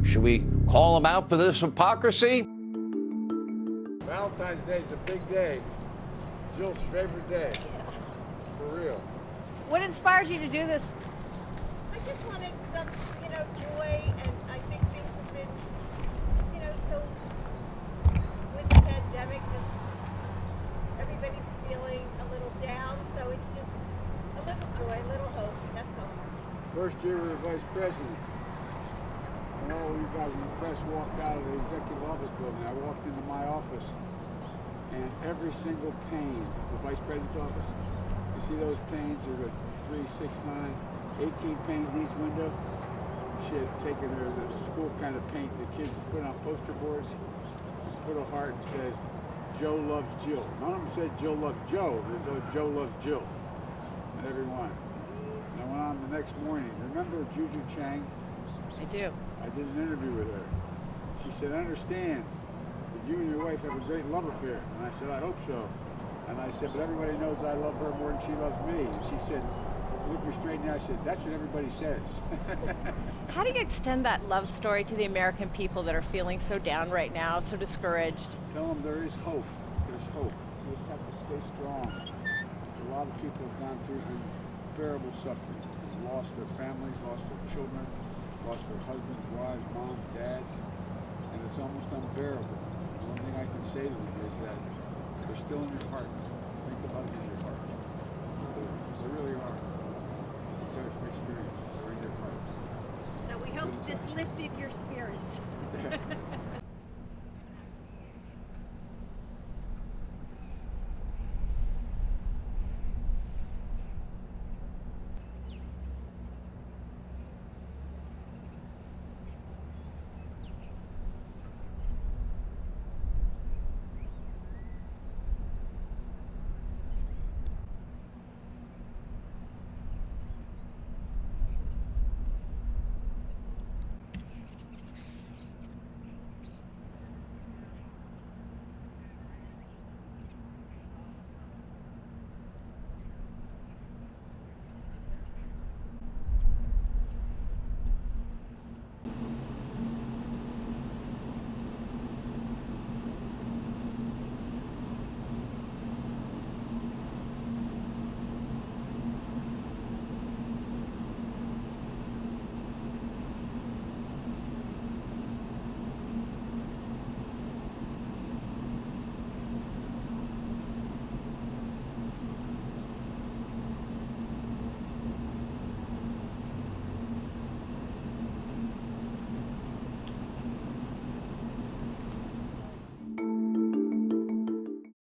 Should we call him out for this hypocrisy? Valentine's Day is a big day. Jill's favorite day. For real. What inspired you to do this? I just wanted some, joy, and I think things have been, so with the pandemic, just everybody's feeling a little down, so it's just a little joy, a little hope, that's all. First year of the vice president. And all you guys in the press walked out of the executive office building. I walked into my office, and every single pane, the vice president's office, you see those panes, there were 3, 6, 9, 18 panes in each window. She had taken the school kind of paint the kids put on poster boards, put a heart and said, Joe loves Jill. None of them said Jill loves Joe, but it said Joe loves Jill. And every one. And I went on the next morning. Remember Juju Chang? I do. I did an interview with her. She said, I understand that you and your wife have a great love affair. And I said, I hope so. And I said, but everybody knows I love her more than she loves me. And she said, looked me straight in the eye, I said, that's what everybody says. How do you extend that love story to the American people that are feeling so down right now, so discouraged? Tell them there is hope. There's hope. You just have to stay strong. A lot of people have gone through unbearable suffering. They've lost their families, lost their children, lost their husbands, wives, moms, dads, and it's almost unbearable. The only thing I can say to them is that they're still in your heart. Think about it in your heart. They really are. It's their experience. They're in your heart. So we hope this lifted your spirits.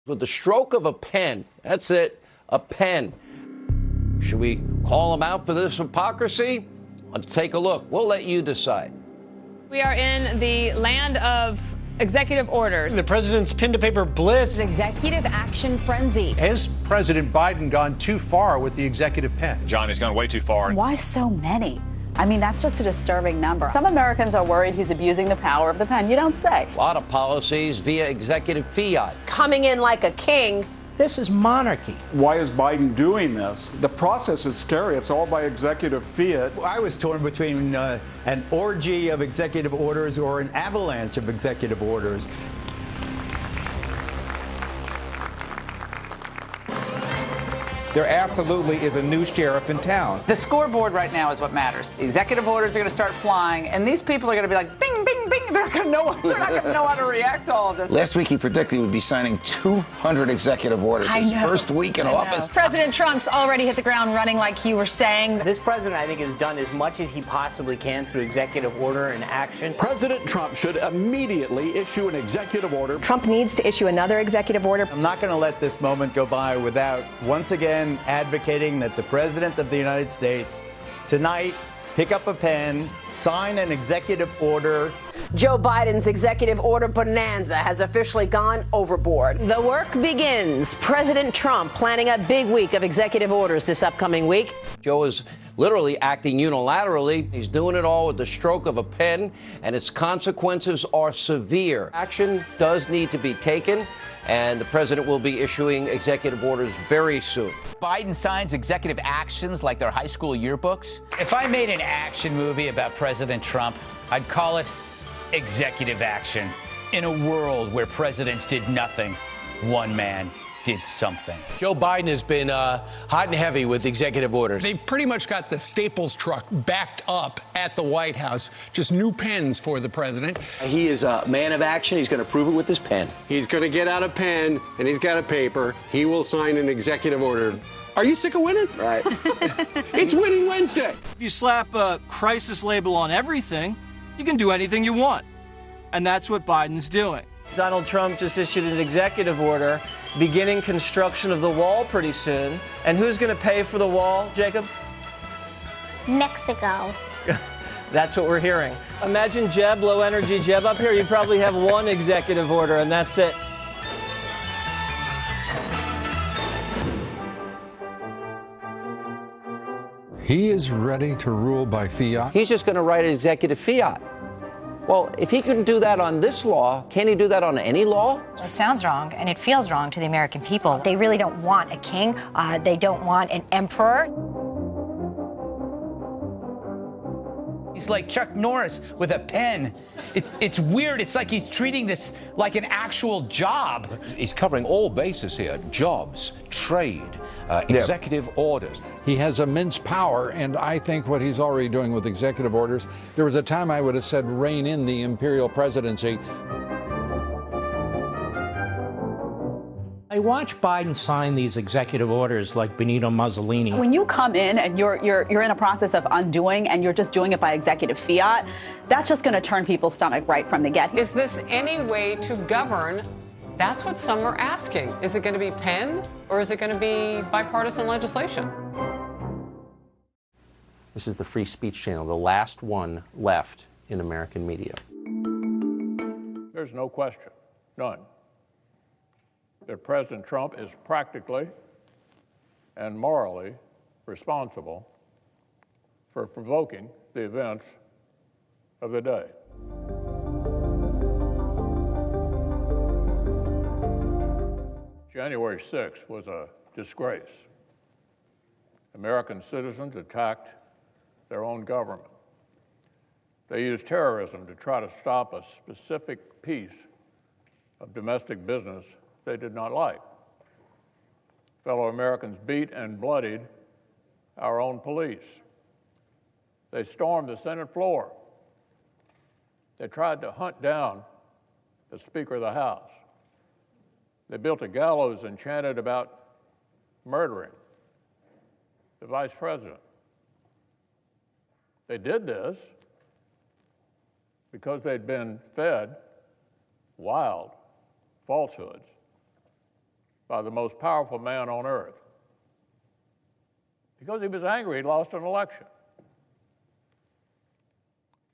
With the stroke of a pen, that's it, a pen. Should we call him out for this hypocrisy? Let's take a look. We'll let you decide. We are in the land of executive orders. The president's pen-to-paper blitz. Executive action frenzy. Has President Biden gone too far with the executive pen? John, he's gone way too far. Why so many? I mean, that's just a disturbing number. Some Americans are worried he's abusing the power of the pen. You don't say. A lot of policies via executive fiat. Coming in like a king. This is monarchy. Why is Biden doing this? The process is scary. It's all by executive fiat. I was torn between an orgy of executive orders or an avalanche of executive orders. There absolutely is a new sheriff in town. The scoreboard right now is what matters. Executive orders are going to start flying, and these people are going to be like, bing, bing, bing. They're not going to know how to react to all of this. Last week, he predicted he would be signing 200 executive orders his first week in office. President Trump's already hit the ground running, like you were saying. This president, I think, has done as much as he possibly can through executive order and action. President Trump should immediately issue an executive order. Trump needs to issue another executive order. I'm not going to let this moment go by without once again advocating that the President of the United States tonight pick up a pen, sign an executive order. Joe Biden's executive order bonanza has officially gone overboard. The work begins. President Trump planning a big week of executive orders this upcoming week. Joe is literally acting unilaterally. He's doing it all with the stroke of a pen, and its consequences are severe. Action does need to be taken, and the president will be issuing executive orders very soon. Biden signs executive actions like their high school yearbooks. If I made an action movie about President Trump, I'd call it executive action. In a world where presidents did nothing, one man did something. Joe Biden has been hot and heavy with executive orders. They pretty much got the Staples truck backed up at the White House. Just new pens for the president. He is a man of action. He's going to prove it with his pen. He's going to get out a pen and he's got a paper. He will sign an executive order. Are you sick of winning? Right. It's Winning Wednesday. If you slap a crisis label on everything, you can do anything you want. And that's what Biden's doing. Donald Trump just issued an executive order beginning construction of the wall pretty soon. And who's going to pay for the wall, Jacob? Mexico. That's what we're hearing. Imagine Jeb, low energy Jeb up here. You probably have one executive order and that's it. He is ready to rule by fiat. He's just going to write an executive fiat. Well, if he couldn't do that on this law, can he do that on any law? It sounds wrong, and it feels wrong to the American people. They really don't want a king. They don't want an emperor. He's like Chuck Norris with a pen. It's weird. It's like he's treating this like an actual job. He's covering all bases here: jobs, trade, executive orders. He has immense power, and I think what he's already doing with executive orders, there was a time I would have said rein in the imperial presidency. I watch Biden sign these executive orders like Benito Mussolini. When you come in and you're in a process of undoing and you're just doing it by executive fiat, that's just going to turn people's stomach right from the get. Is this any way to govern? That's what some are asking. Is it going to be pen or is it going to be bipartisan legislation? This is the Free Speech Channel, the last one left in American media. There's no question, none, that President Trump is practically and morally responsible for provoking the events of the day. January 6th was a disgrace. American citizens attacked their own government. They used terrorism to try to stop a specific piece of domestic business they did not like. Fellow Americans beat and bloodied our own police. They stormed the Senate floor. They tried to hunt down the Speaker of the House. They built a gallows and chanted about murdering the Vice President. They did this because they'd been fed wild falsehoods by the most powerful man on earth. Because he was angry he'd lost an election.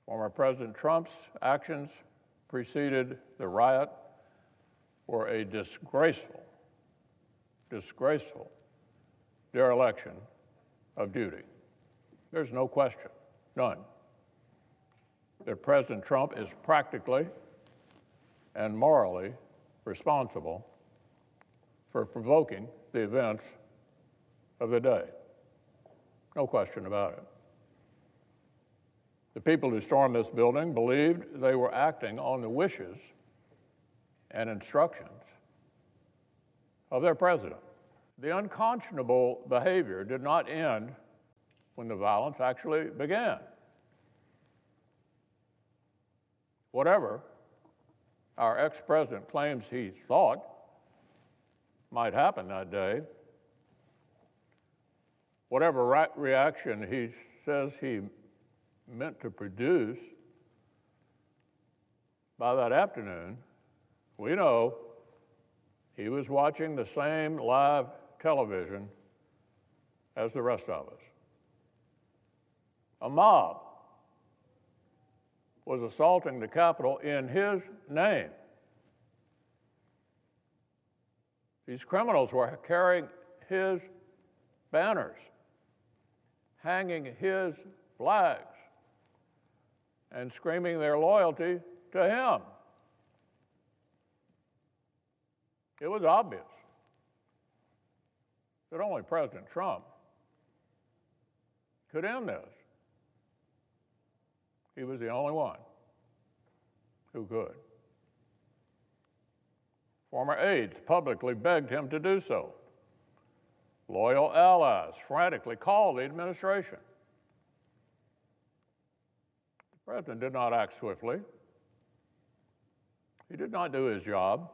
Former President Trump's actions preceded the riot were a disgraceful dereliction of duty. There's no question, none, that President Trump is practically and morally responsible for provoking the events of the day. No question about it. The people who stormed this building believed they were acting on the wishes and instructions of their president. The unconscionable behavior did not end when the violence actually began. Whatever our ex-president claims he thought might happen that day, whatever reaction he says he meant to produce, by that afternoon, we know he was watching the same live television as the rest of us. A mob was assaulting the Capitol in his name. These criminals were carrying his banners, hanging his flags, and screaming their loyalty to him. It was obvious that only President Trump could end this. He was the only one who could. Former aides publicly begged him to do so. Loyal allies frantically called the administration. The president did not act swiftly. He did not do his job.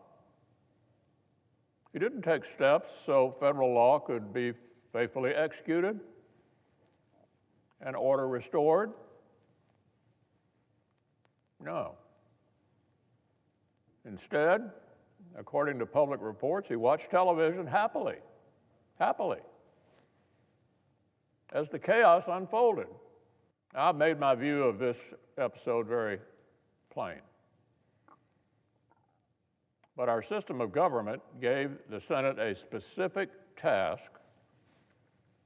He didn't take steps so federal law could be faithfully executed and order restored. No. Instead, according to public reports, he watched television happily, as the chaos unfolded. Now, I've made my view of this episode very plain. But our system of government gave the Senate a specific task.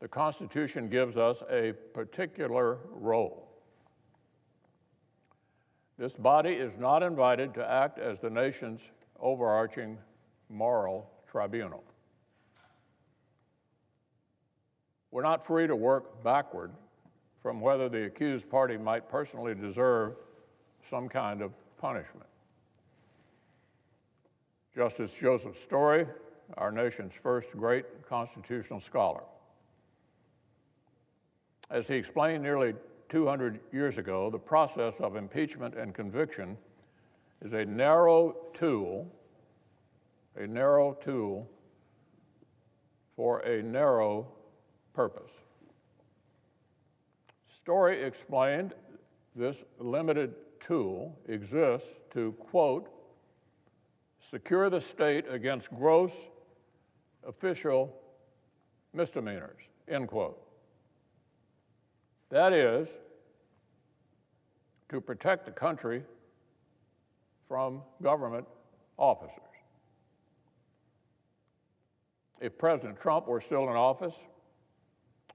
The Constitution gives us a particular role. This body is not invited to act as the nation's overarching moral tribunal. We're not free to work backward from whether the accused party might personally deserve some kind of punishment. Justice Joseph Story, our nation's first great constitutional scholar, as he explained nearly 200 years ago, the process of impeachment and conviction is a narrow tool for a narrow purpose. Story explained this limited tool exists to, quote, secure the state against gross official misdemeanors, end quote. That is, to protect the country from government officers. If President Trump were still in office,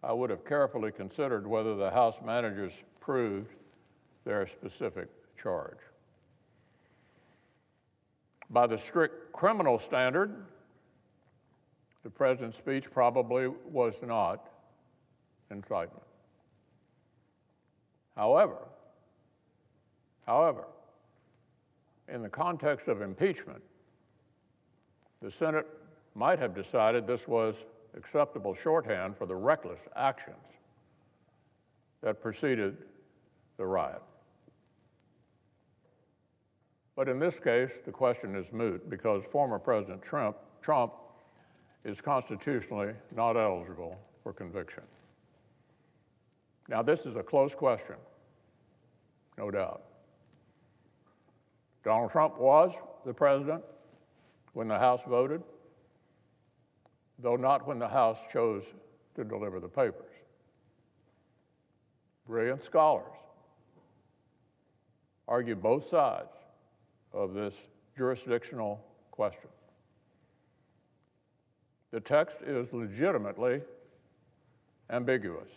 I would have carefully considered whether the House managers proved their specific charge. By the strict criminal standard, the president's speech probably was not incitement. However, in the context of impeachment, the Senate might have decided this was acceptable shorthand for the reckless actions that preceded the riot. But in this case, the question is moot because former President Trump is constitutionally not eligible for conviction. Now, this is a close question, no doubt. Donald Trump was the president when the House voted, though not when the House chose to deliver the papers. Brilliant scholars argue both sides of this jurisdictional question. The text is legitimately ambiguous.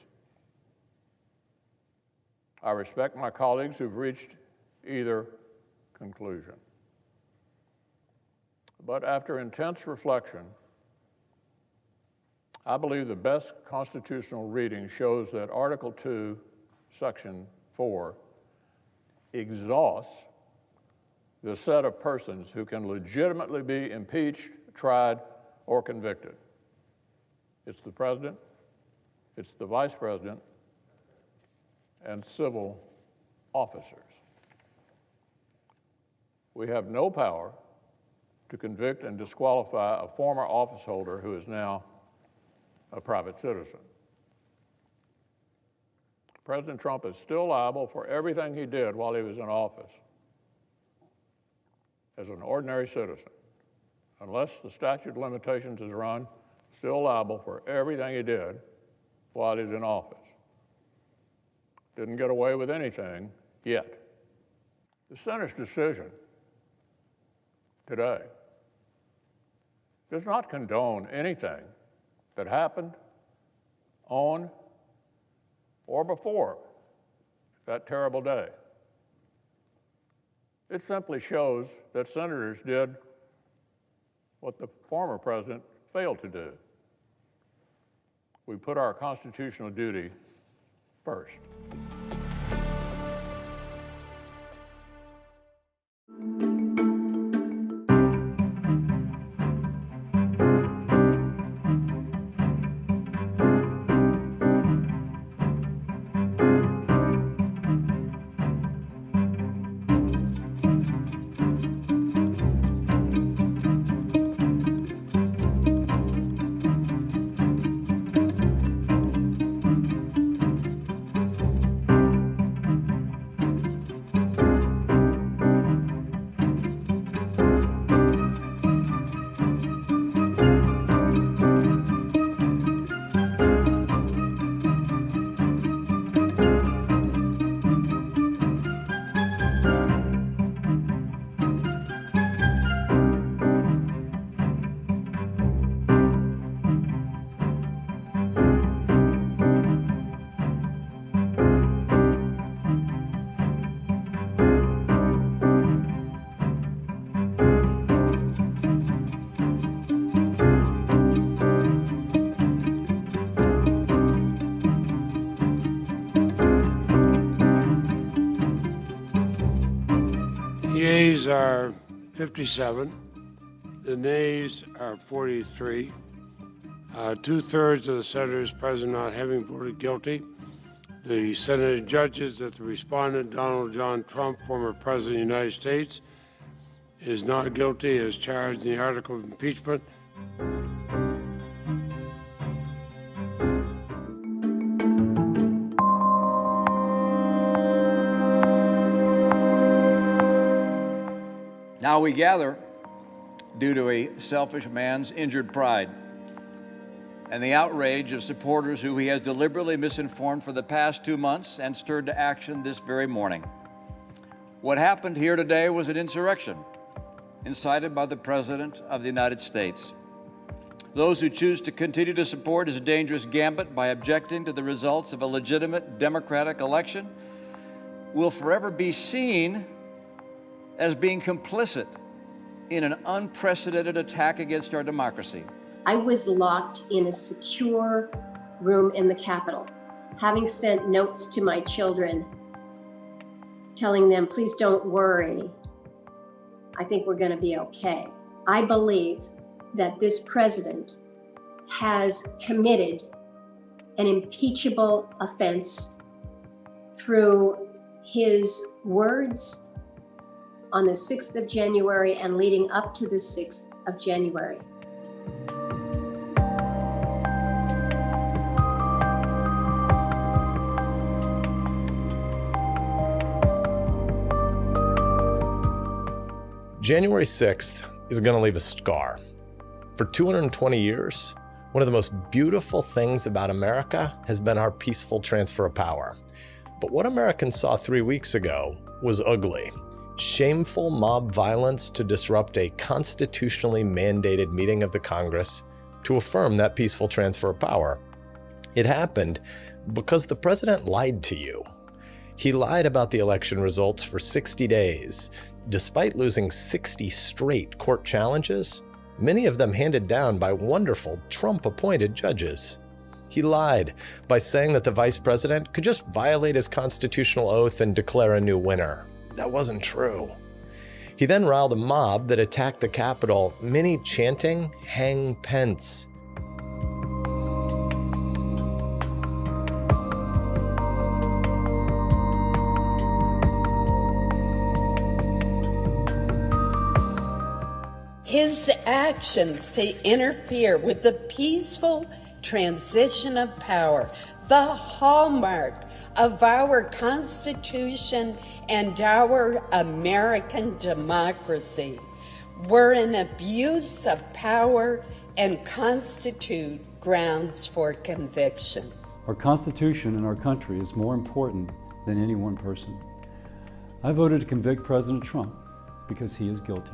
I respect my colleagues who've reached either conclusion. But after intense reflection, I believe the best constitutional reading shows that Article 2, Section 4 exhausts the set of persons who can legitimately be impeached, tried, or convicted. It's the president, it's the vice president, and civil officers. We have no power to convict and disqualify a former office holder who is now a private citizen. President Trump is still liable for everything he did while he was in office as an ordinary citizen. Unless the statute of limitations is run, still liable for everything he did while he's in office. Didn't get away with anything yet. The Senate's decision today does not condone anything that happened on or before that terrible day. It simply shows that senators did what the former president failed to do. We put our constitutional duty first. yeas are 57. The nays are 43. 2/3 of the senators present not having voted guilty. The Senate judges that the respondent, Donald John Trump, former President of the United States, is not guilty as charged in the article of impeachment. Now we gather due to a selfish man's injured pride and the outrage of supporters who he has deliberately misinformed for the past 2 months and stirred to action this very morning. What happened here today was an insurrection incited by the President of the United States. Those who choose to continue to support his dangerous gambit by objecting to the results of a legitimate democratic election will forever be seen as being complicit in an unprecedented attack against our democracy. I was locked in a secure room in the Capitol, having sent notes to my children, telling them, please don't worry. I think we're going to be okay. I believe that this president has committed an impeachable offense through his words on the 6th of January and leading up to the 6th of January. January 6th is going to leave a scar. For 220 years, one of the most beautiful things about America has been our peaceful transfer of power. But what Americans saw 3 weeks ago was ugly. Shameful mob violence to disrupt a constitutionally mandated meeting of the Congress to affirm that peaceful transfer of power. It happened because the president lied to you. He lied about the election results for 60 days, despite losing 60 straight court challenges, many of them handed down by wonderful Trump-appointed judges. He lied by saying that the vice president could just violate his constitutional oath and declare a new winner. That wasn't true. He then riled a mob that attacked the Capitol, many chanting, "Hang Pence." His actions to interfere with the peaceful transition of power, the hallmark of our Constitution and our American democracy, were an abuse of power and constitute grounds for conviction. Our Constitution and our country is more important than any one person. I voted to convict President Trump because he is guilty.